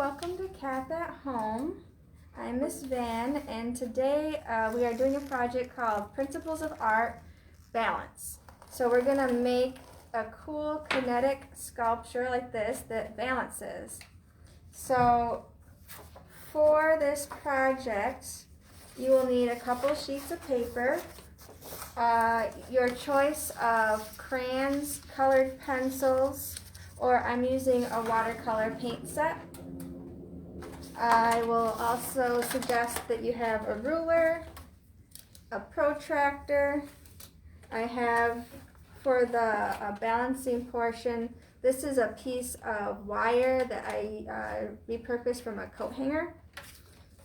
welcome to Kath at Home. I'm Miss Van, and today we are doing a project called Principles of Art Balance. So we're going to make a cool kinetic sculpture like this that balances. So for this project, you will need a couple sheets of paper, your choice of crayons, colored pencils, or I'm using a watercolor paint set. I will also suggest that you have a ruler, a protractor. I have, for the balancing portion, this is a piece of wire that I repurposed from a coat hanger.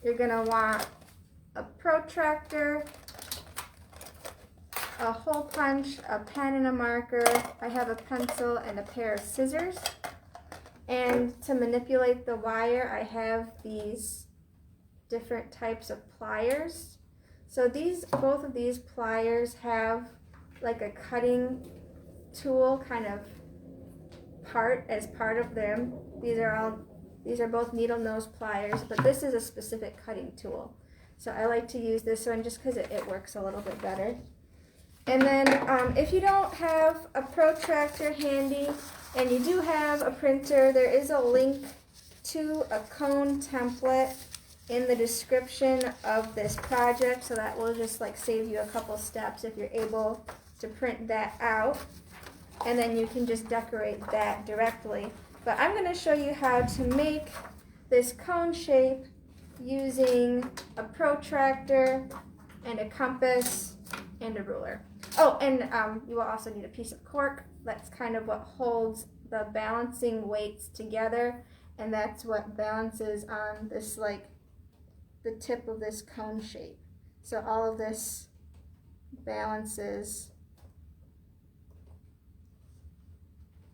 You're going to want a protractor, a hole punch, a pen and a marker. I have a pencil and a pair of scissors. And to manipulate the wire, I have these different types of pliers. So both of these pliers have like a cutting tool kind of as part of them. These are both needle nose pliers, but this is a specific cutting tool. So I like to use this one just because it works a little bit better. And then if you don't have a protractor handy and you do have a printer, there is a link to a cone template in the description of this project, so that will just like save you a couple steps if you're able to print that out, and then you can just decorate that directly. But I'm going to show you how to make this cone shape using a protractor and a compass and a ruler. Oh, and you will also need a piece of cork. That's kind of what holds the balancing weights together, and that's what balances on this, like, the tip of this cone shape. So all of this balances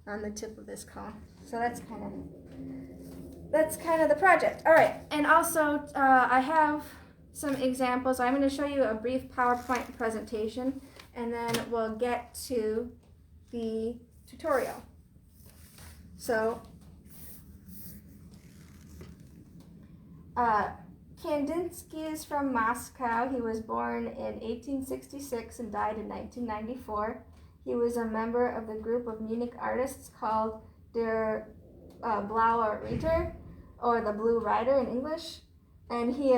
on the tip of this cone. So that's kind of the project. All right, and also I have some examples. I'm going to show you a brief PowerPoint presentation, and then we'll get to the tutorial. So, Kandinsky is from Moscow. He was born in 1866 and died in 1994. He was a member of the group of Munich artists called Der Blaue Ritter, or the Blue Rider in English. And he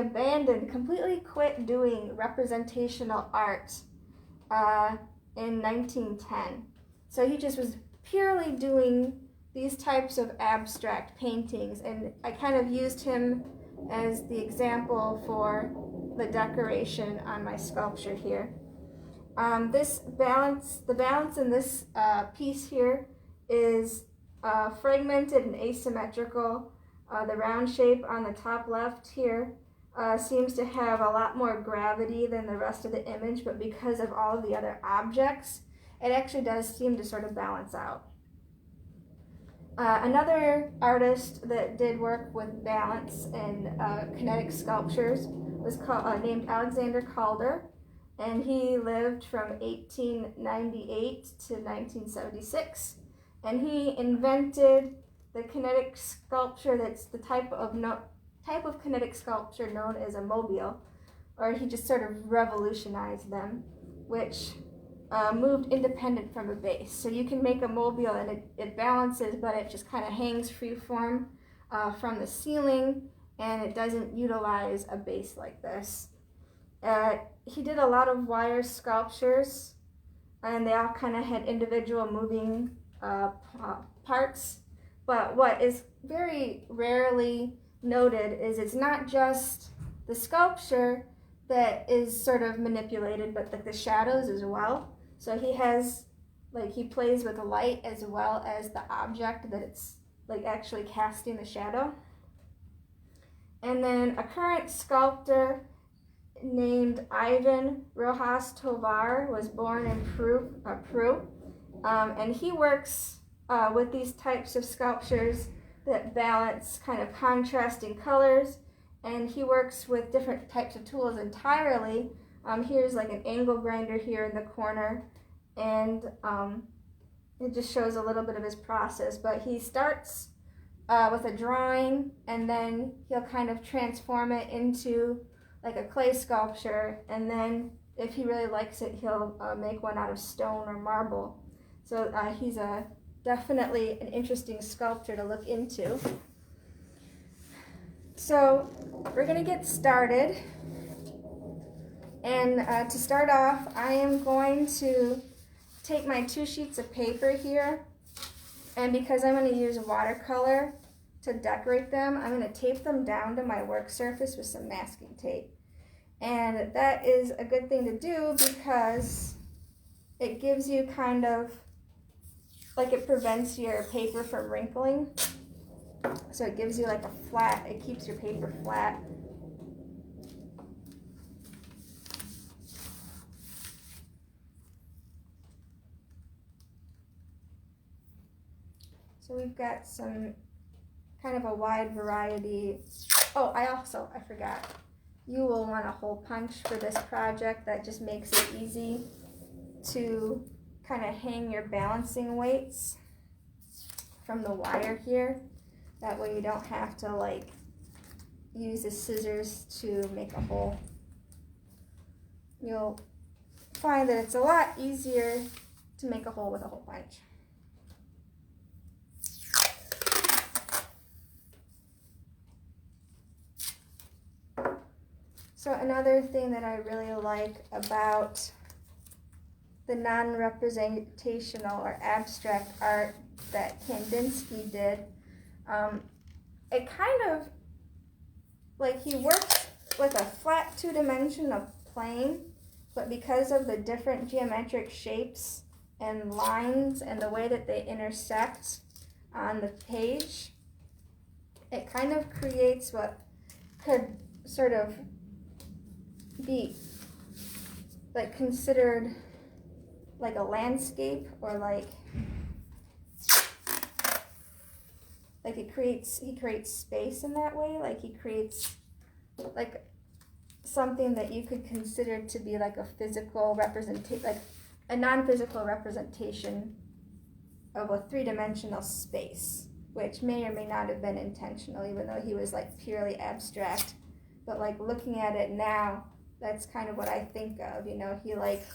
completely quit doing representational art in 1910. So he just was purely doing these types of abstract paintings, and I kind of used him as the example for the decoration on my sculpture here. The balance in this piece here is fragmented and asymmetrical. The round shape on the top left here seems to have a lot more gravity than the rest of the image, but because of all of the other objects, it actually does seem to sort of balance out. Another artist that did work with balance and kinetic sculptures was named Alexander Calder, and he lived from 1898 to 1976, and he invented the kinetic sculpture that's the type of kinetic sculpture known as a mobile, or he just sort of revolutionized them, which moved independent from a base. So you can make a mobile and it balances, but it just kind of hangs freeform from the ceiling, and it doesn't utilize a base like this. He did a lot of wire sculptures, and they all kind of had individual moving parts. But what is very rarely noted is it's not just the sculpture that is sort of manipulated, but the shadows as well. So he plays with the light as well as the object that it's like actually casting the shadow. And then a current sculptor named Ivan Rojas Tovar was born in Peru, and he works with these types of sculptures that balance kind of contrasting colors, and he works with different types of tools entirely. Here's like an angle grinder here in the corner, and it just shows a little bit of his process, but he starts with a drawing, and then he'll kind of transform it into like a clay sculpture, and then if he really likes it, he'll make one out of stone or marble. So he's definitely an interesting sculptor to look into. So we're gonna get started, and to start off, I am going to take my 2 sheets of paper here, and because I'm going to use watercolor to decorate them, I'm going to tape them down to my work surface with some masking tape. And that is a good thing to do because it gives you kind of, like, it prevents your paper from wrinkling. So it gives you like a flat, it keeps your paper flat. So we've got some kind of a wide variety. Oh, I forgot. You will want a hole punch for this project. That just makes it easy to kind of hang your balancing weights from the wire here. That way you don't have to like use the scissors to make a hole. You'll find that it's a lot easier to make a hole with a hole punch. So another thing that I really like about the non-representational or abstract art that Kandinsky did, it kind of, like, he works with a flat 2-dimensional plane, but because of the different geometric shapes and lines and the way that they intersect on the page, it kind of creates what could sort of be like considered like a landscape, or like he creates space in that way. Like he creates like something that you could consider to be like a physical representation, like a non-physical representation of a 3-dimensional space, which may or may not have been intentional, even though he was like purely abstract. But like looking at it now, that's kind of what I think of, you know. He like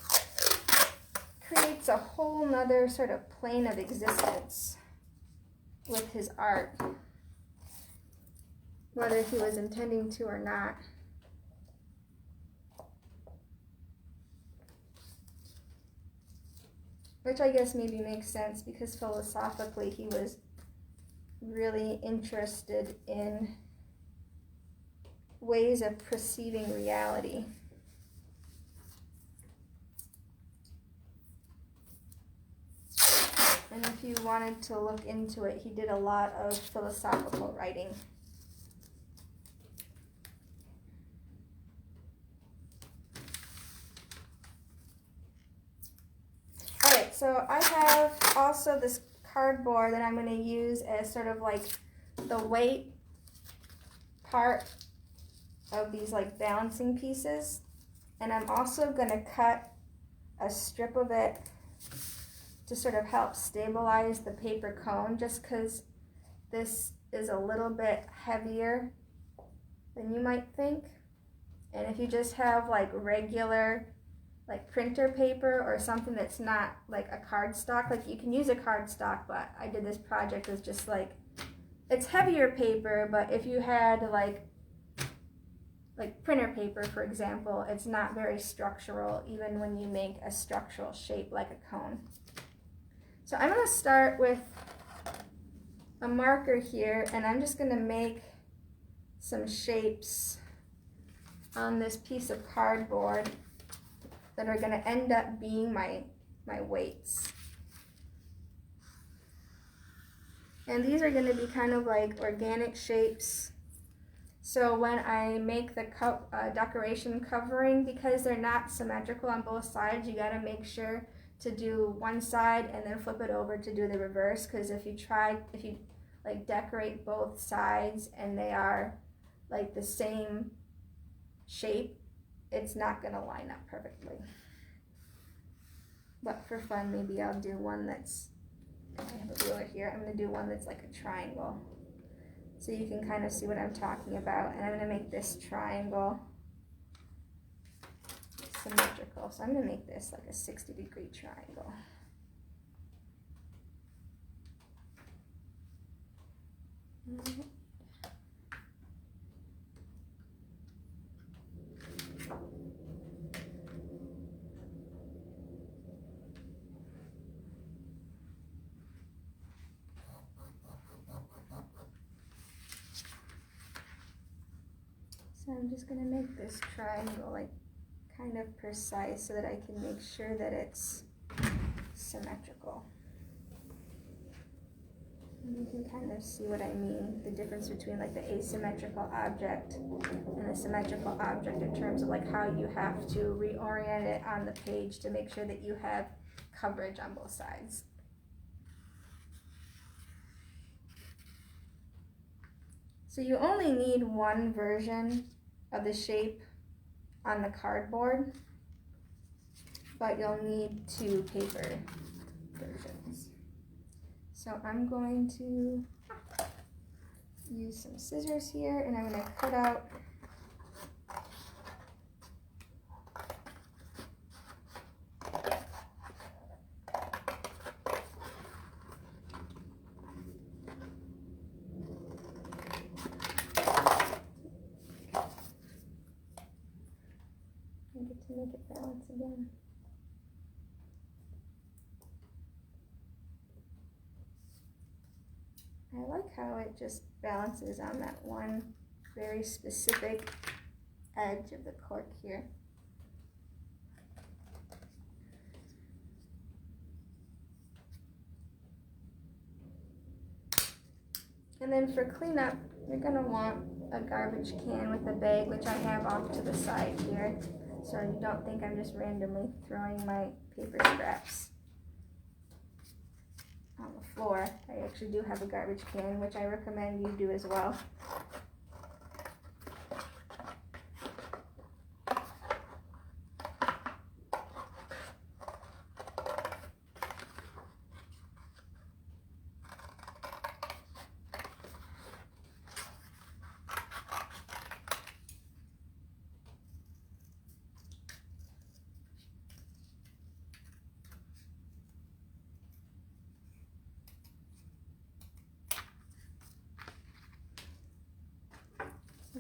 creates a whole nother sort of plane of existence with his art, whether he was intending to or not. Which I guess maybe makes sense because philosophically he was really interested in ways of perceiving reality. And if you wanted to look into it, he did a lot of philosophical writing. Alright, so I have also this cardboard that I'm going to use as sort of like the weight part of these like balancing pieces. And I'm also going to cut a strip of it to sort of help stabilize the paper cone, just because this is a little bit heavier than you might think. And if you just have like regular like printer paper or something that's not like a cardstock, like you can use a cardstock, but I did this project with just like, it's heavier paper, but if you had like printer paper, for example, it's not very structural, even when you make a structural shape like a cone. So I'm going to start with a marker here, and I'm just going to make some shapes on this piece of cardboard that are going to end up being my weights. And these are going to be kind of like organic shapes. So when I make the decoration covering, because they're not symmetrical on both sides, you got to make sure to do one side and then flip it over to do the reverse, because if you like decorate both sides and they are like the same shape, it's not going to line up perfectly. But for fun, maybe I'll do one that's, I have a ruler here, I'm going to do one that's like a triangle. so you can kind of see what I'm talking about. And I'm going to make this triangle symmetrical. So I'm going to make this like a 60-degree triangle. So I'm just going to make this triangle like kind of precise so that I can make sure that it's symmetrical. And you can kind of see what I mean, the difference between like the asymmetrical object and the symmetrical object in terms of like how you have to reorient it on the page to make sure that you have coverage on both sides. So you only need one version of the shape on the cardboard, but you'll need 2 paper versions. So I'm going to use some scissors here, and I'm going to cut out to make it balance again. I like how it just balances on that one very specific edge of the cork here. And then for cleanup, you're going to want a garbage can with a bag, which I have off to the side here, so you don't think I'm just randomly throwing my paper scraps on the floor. I actually do have a garbage can, which I recommend you do as well.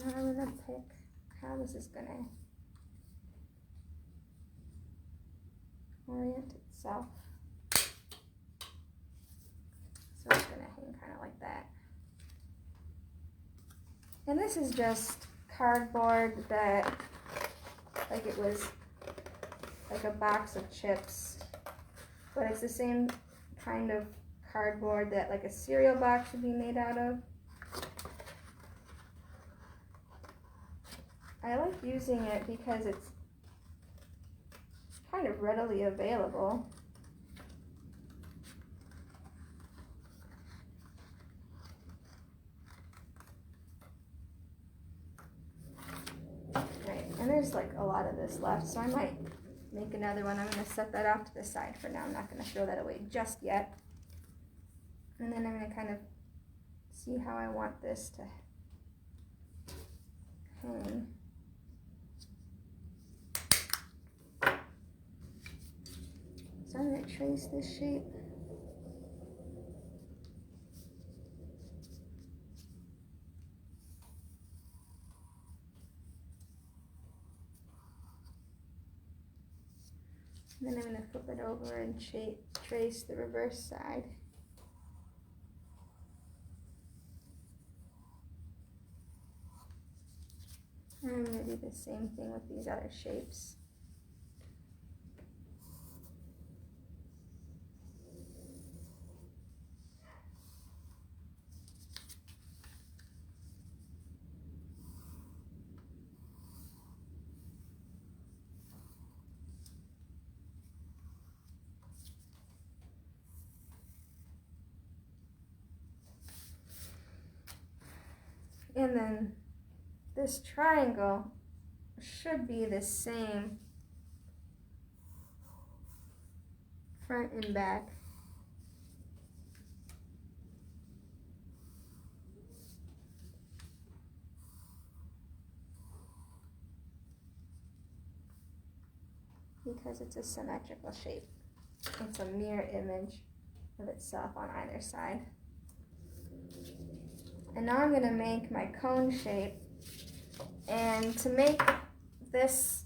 Now I'm going to pick how this is going to orient itself. So it's going to hang kind of like that. And this is just cardboard that, like it was like a box of chips, but it's the same kind of cardboard that like a cereal box should be made out of. I like using it because it's kind of readily available. Right, and there's like a lot of this left, so I might make another one. I'm going to set that off to the side for now. I'm not going to throw that away just yet. And then I'm going to kind of see how I want this to hang. So I'm going to trace this shape. And then I'm going to flip it over and trace the reverse side. And I'm going to do the same thing with these other shapes. And then this triangle should be the same front and back. because it's a symmetrical shape. It's a mirror image of itself on either side. And now I'm going to make my cone shape. And to make this,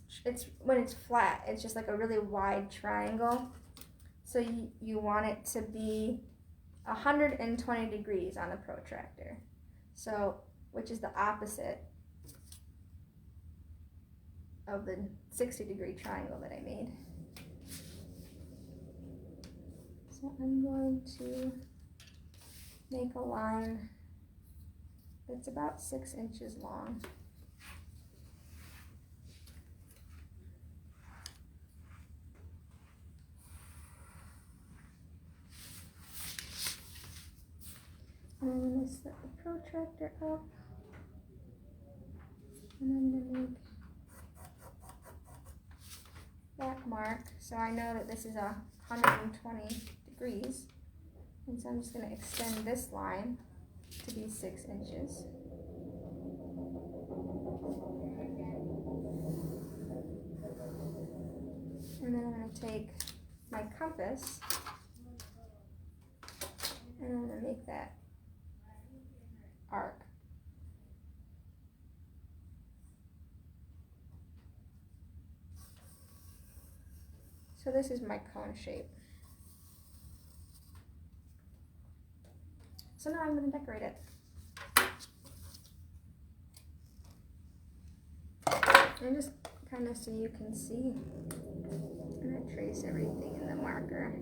when it's flat, it's just like a really wide triangle. So you want it to be 120 degrees on the protractor. So, which is the opposite of the 60-degree triangle that I made. So I'm going to make a line that's about 6 inches long. And I'm going to set the protractor up, and I'm going to make that mark so I know that this is 120 degrees. And so I'm just going to extend this line to be 6 inches. And then I'm going to take my compass and I'm going to make that arc. So this is my cone shape. So now I'm going to decorate it. And just kind of so you can see, I'm going to trace everything in the marker.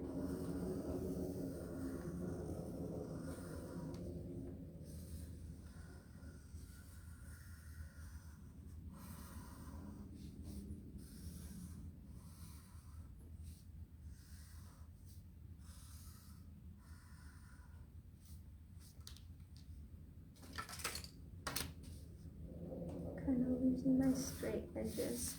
Kind of losing my straight edges.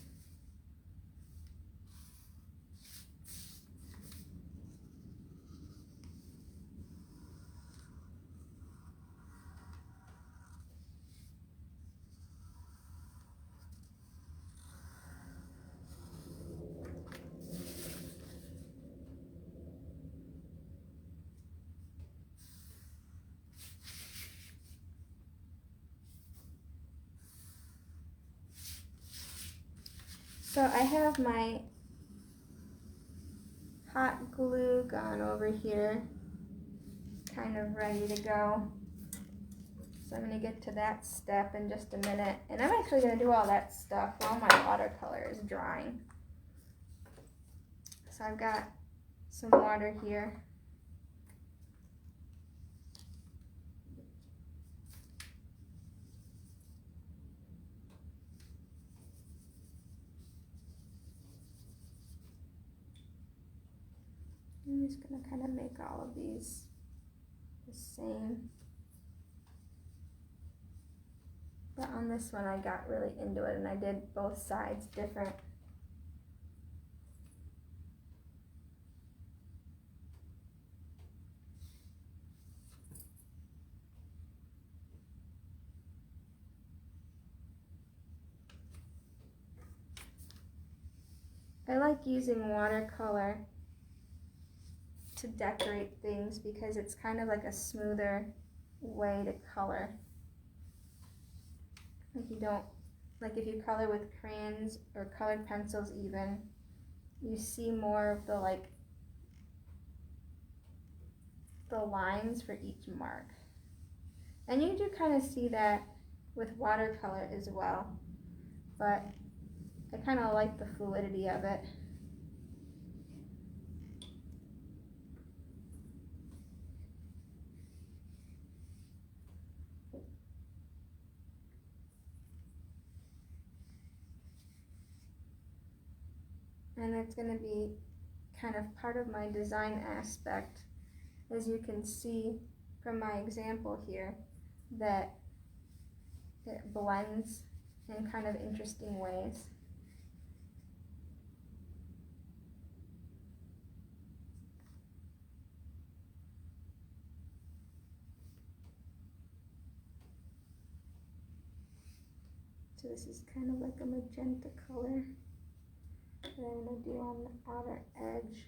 So I have my hot glue gun over here, kind of ready to go. So I'm going to get to that step in just a minute. And I'm actually going to do all that stuff while my watercolor is drying. So I've got some water here. I'm just going to kind of make all of these the same. But on this one I got really into it and I did both sides different. I like using watercolor to decorate things because it's kind of like a smoother way to color. Like you don't, like if you color with crayons or colored pencils even, you see more of the the lines for each mark. And you do kind of see that with watercolor as well, but I kind of like the fluidity of it. And it's going to be kind of part of my design aspect, as you can see from my example here, that it blends in kind of interesting ways. So this is kind of like a magenta color that I'm going to do on the outer edge.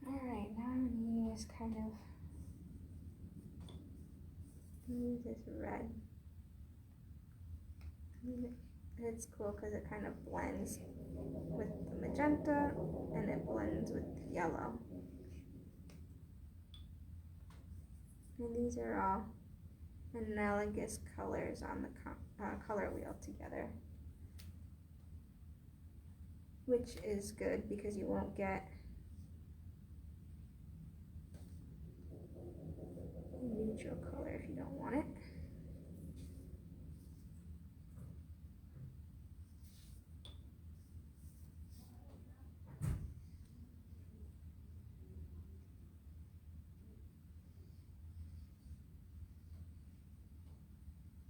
Alright, now I'm going to use use this red. It's cool because it kind of blends with the magenta and it blends with the yellow. And these are all analogous colors on the color wheel together, which is good because you won't get a neutral color if you don't want it.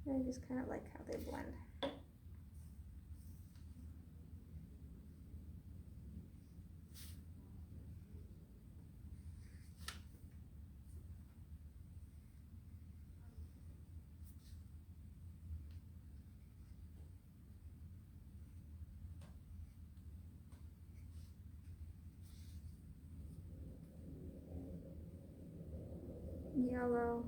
I just kind of like how they blend. Yellow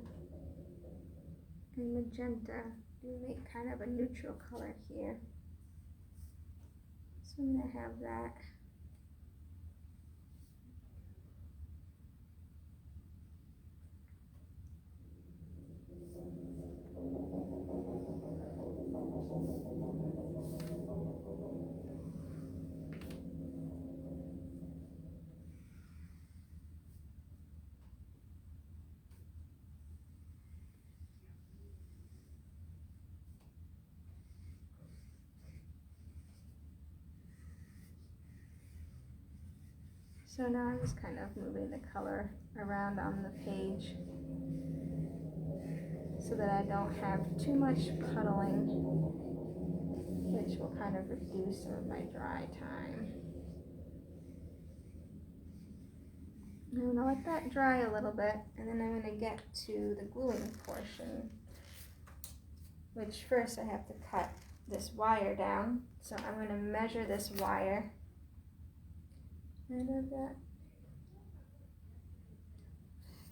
and magenta and make kind of a neutral color here. So I'm going to have that. So now I'm just kind of moving the color around on the page so that I don't have too much puddling, which will kind of reduce some of my dry time. I'm going to let that dry a little bit, and then I'm going to get to the gluing portion, which first I have to cut this wire down. So I'm going to measure this wire. And I've got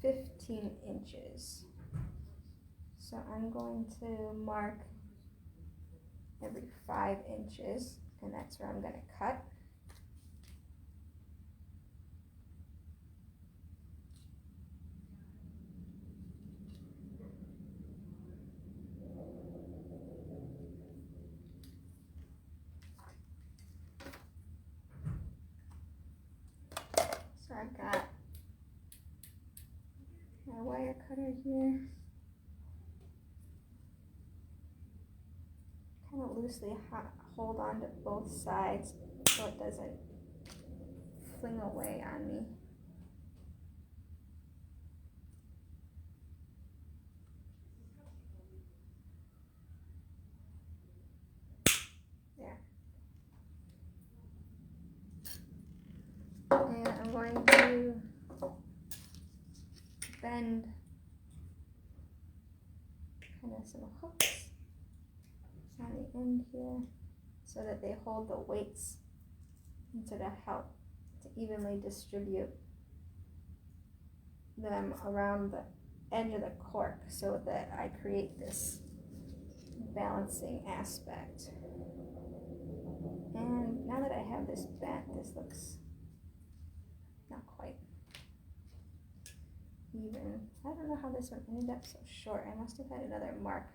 15 inches. So I'm going to mark every 5 inches, and that's where I'm going to cut. So I've got my wire cutter here. Kind of loosely hold on to both sides so it doesn't fling away on me. There. And I'm going to bend kind of some hooks on the end here so that they hold the weights and to help to evenly distribute them around the edge of the cork so that I create this balancing aspect. And now that I have this bent, this looks not quite even. I don't know how this one ended up so short. I must have had another mark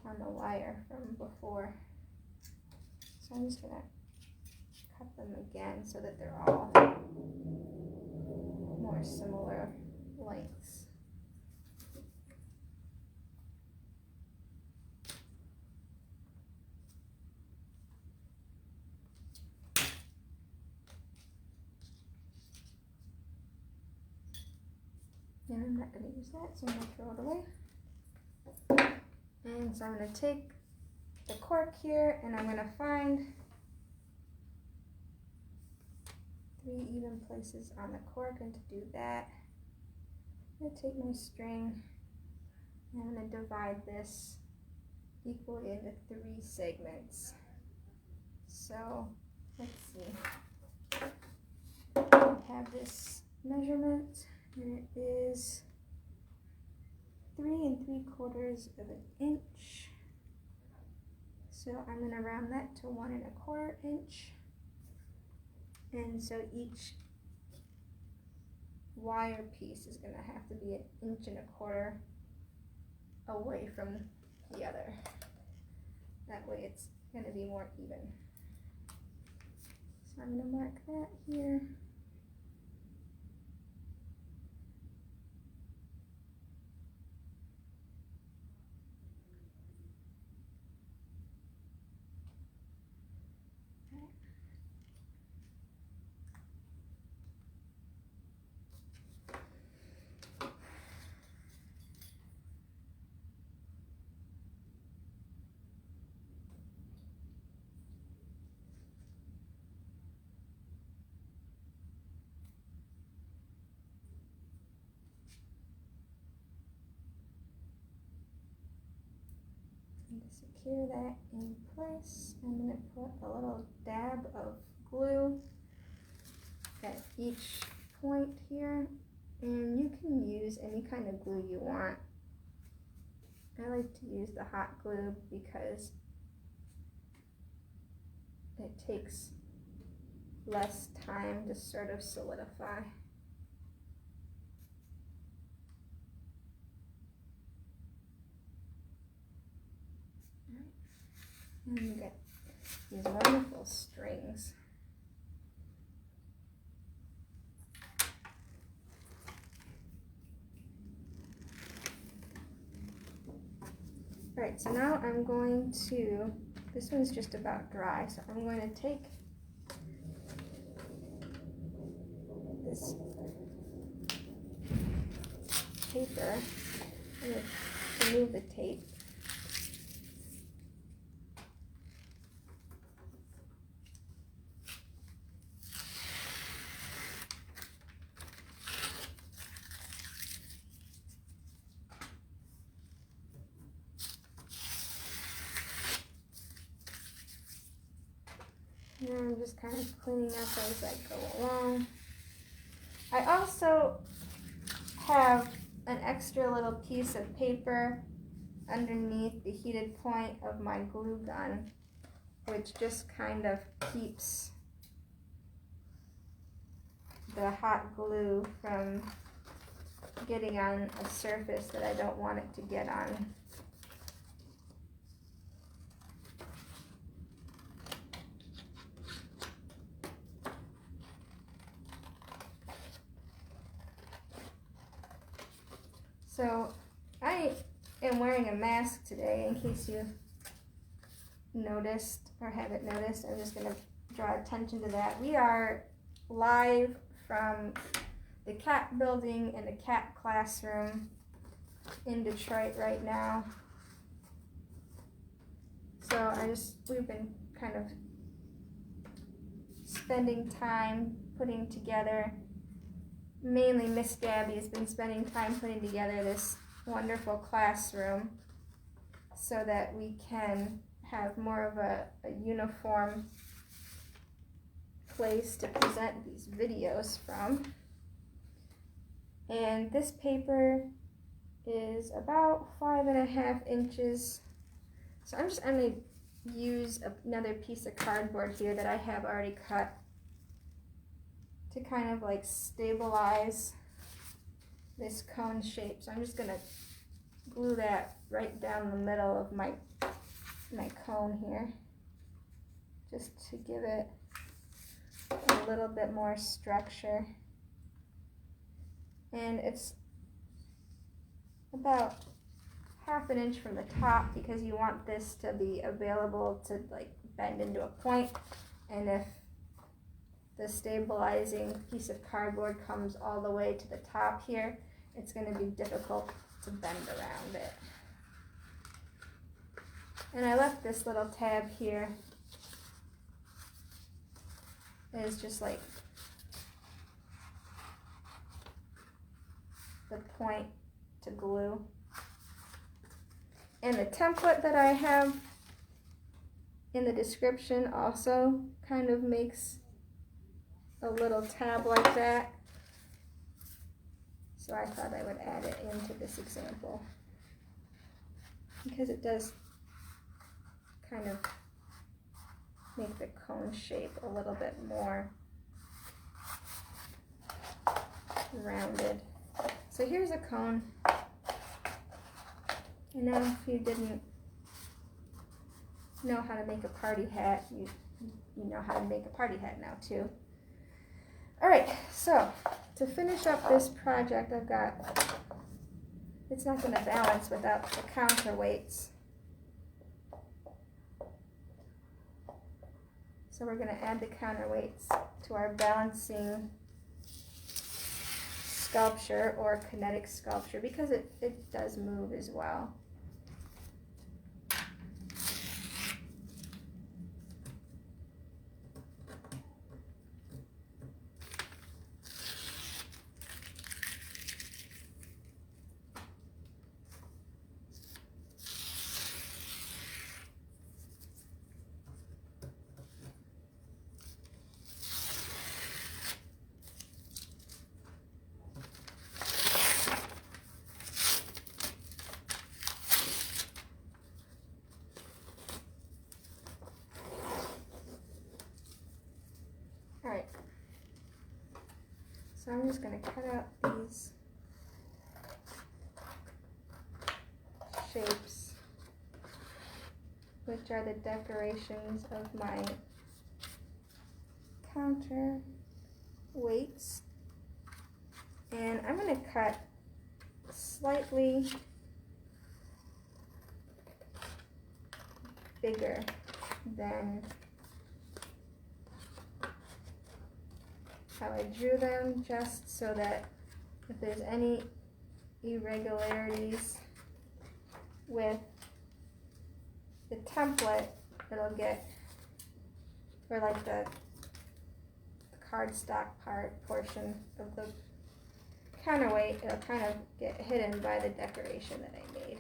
on the wire from before. So I'm just gonna cut them again so that they're all more similar lengths. And I'm not going to use that, so I'm going to throw it away. And so I'm going to take the cork here and I'm going to find 3 even places on the cork, and to do that, I'm going to take my string and I'm going to divide this equally into 3 segments. So let's see. I have this measurement. And it is 3 3/4 of an inch. So I'm going to round that to 1 1/4 inch. And so each wire piece is going to have to be 1 1/4 inch away from the other. That way it's going to be more even. So I'm going to mark that here. And to secure that in place, I'm going to put a little dab of glue at each point here, and you can use any kind of glue you want. I like to use the hot glue because it takes less time to sort of solidify. And you get these wonderful strings. Alright, so now I'm going to, this one's just about dry, so I'm going to take this paper, I'm going to remove the tape. And I'm just kind of cleaning up as I go along. I also have an extra little piece of paper underneath the heated point of my glue gun, which just kind of keeps the hot glue from getting on a surface that I don't want it to get on. So I am wearing a mask today, in case you noticed or haven't noticed. I'm just going to draw attention to that. We are live from the CAP building in the CAP classroom in Detroit right now. So we've been kind of spending time putting together, mainly Miss Gabby has been spending time putting together this wonderful classroom. so that we can have more of a uniform place to present these videos from. And this paper is about 5.5 inches. So I'm going to use another piece of cardboard here that I have already cut to kind of like stabilize this cone shape. So I'm just going to glue that right down the middle of my cone here, just to give it a little bit more structure. And it's about 1/2 inch from the top because you want this to be available to like bend into a point. And if the stabilizing piece of cardboard comes all the way to the top here, it's going to be difficult to bend around it. And I left this little tab here as just like the point to glue. And the template that I have in the description also kind of makes a little tab like that. So I thought I would add it into this example because it does kind of make the cone shape a little bit more rounded. So here's a cone. And now if you didn't know how to make a party hat, you know how to make a party hat now too. Alright, so to finish up this project, I've got, it's not going to balance without the counterweights. So we're going to add the counterweights to our balancing sculpture or kinetic sculpture because it does move as well. Alright, so I'm just going to cut out these shapes, which are the decorations of my counter weights. And I'm going to cut slightly bigger than how I drew them, just so that if there's any irregularities with the template, it'll get, or like the cardstock portion of the counterweight, it'll kind of get hidden by the decoration that I made.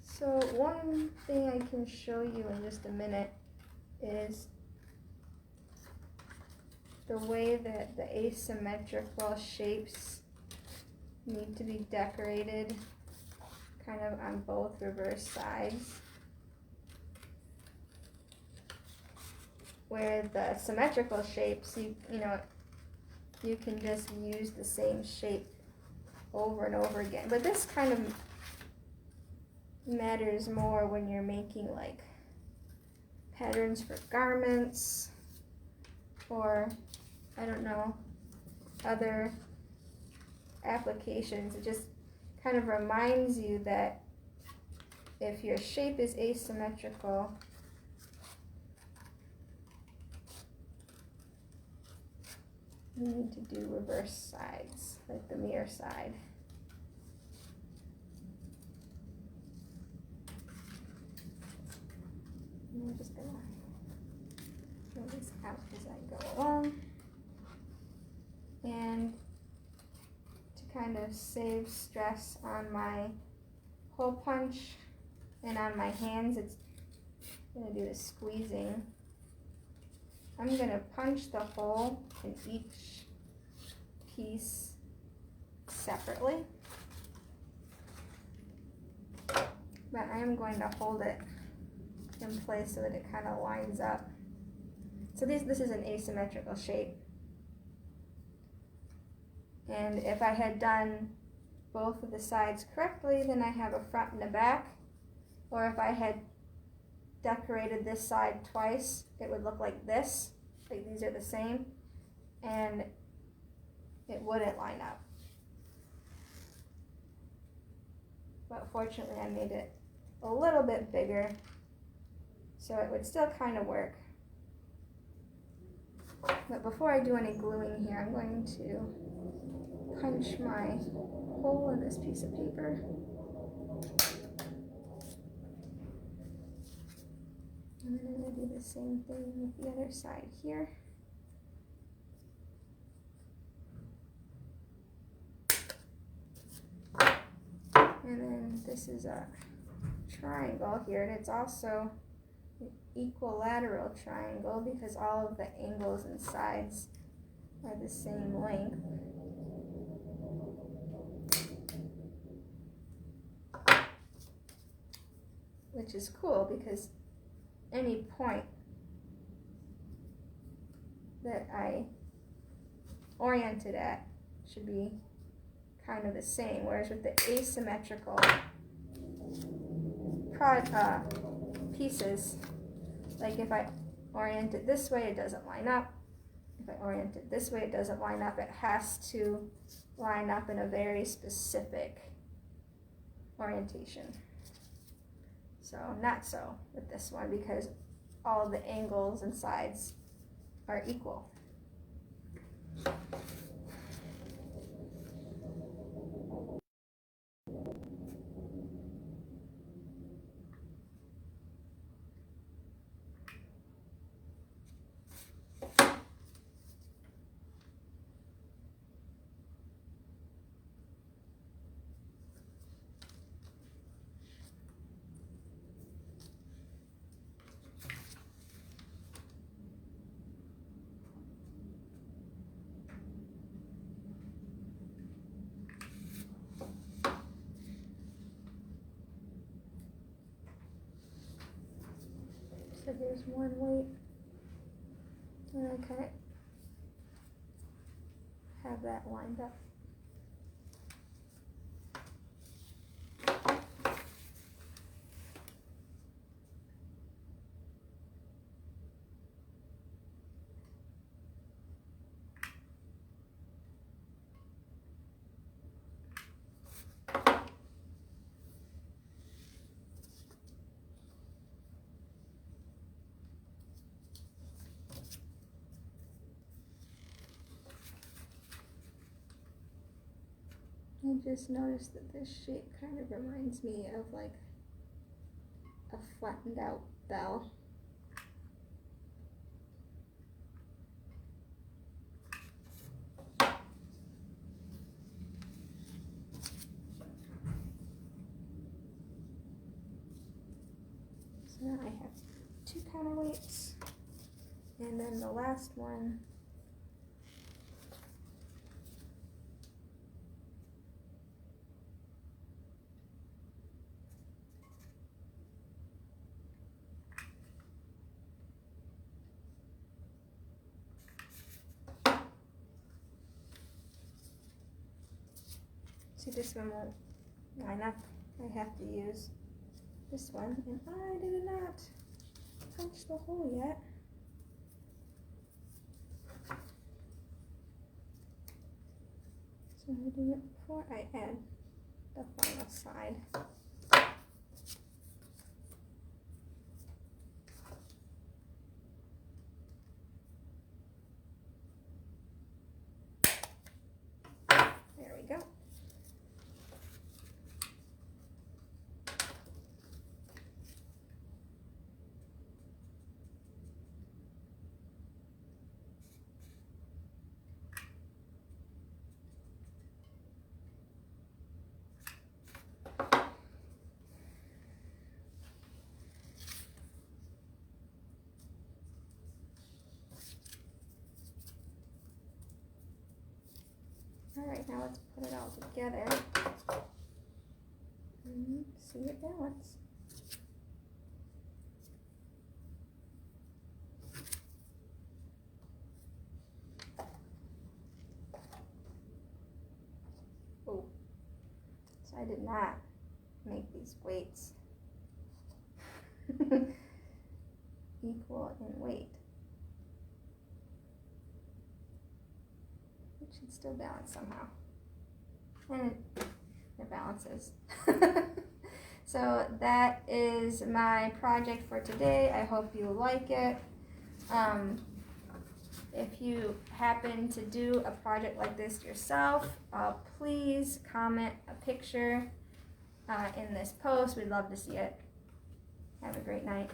So one thing I can show you in just a minute is the way that the asymmetrical shapes need to be decorated kind of on both reverse sides. Where the symmetrical shapes, you can just use the same shape over and over again. But this kind of matters more when you're making like patterns for garments or I don't know, other applications. It just kind of reminds you that if your shape is asymmetrical, you need to do reverse sides, like the mirror side. And I'm just gonna out as I go along. And to kind of save stress on my hole punch and on my hands, I'm going to do the squeezing. I'm going to punch the hole in each piece separately, but I am going to hold it in place so that it kind of lines up. So this is an asymmetrical shape, and if I had done both of the sides correctly, then I have a front and a back, or if I had decorated this side twice, it would look like this, like these are the same, and it wouldn't line up. But fortunately I made it a little bit bigger, so it would still kind of work. But before I do any gluing here, I'm going to punch my hole in this piece of paper. And then I'm going to do the same thing with the other side here. And then this is a triangle here, and it's also an equilateral triangle because all of the angles and sides are the same length. Which is cool because any point that I orient it at should be kind of the same, whereas with the asymmetrical pieces, like if I orient it this way, it doesn't line up. If I orient it this way, it doesn't line up. It has to line up in a very specific orientation. So not so with this one because all of the angles and sides are equal. So here's one weight, and I kind of have that lined up. I just noticed that this shape kind of reminds me of like a flattened out bell. So now I have two counterweights, and then the last one see, this one won't line up. I have to use this one, and I did not punch the hole yet. So I'm going to do it before I add the final side. There we go. put it all together and see it balance. Oh, so I did not make these weights equal in weight. It should still balance somehow. And it balances. So that is my project for today. I hope you like it. If you happen to do a project like this yourself, please comment a picture in this post. We'd love to see it. Have a great night.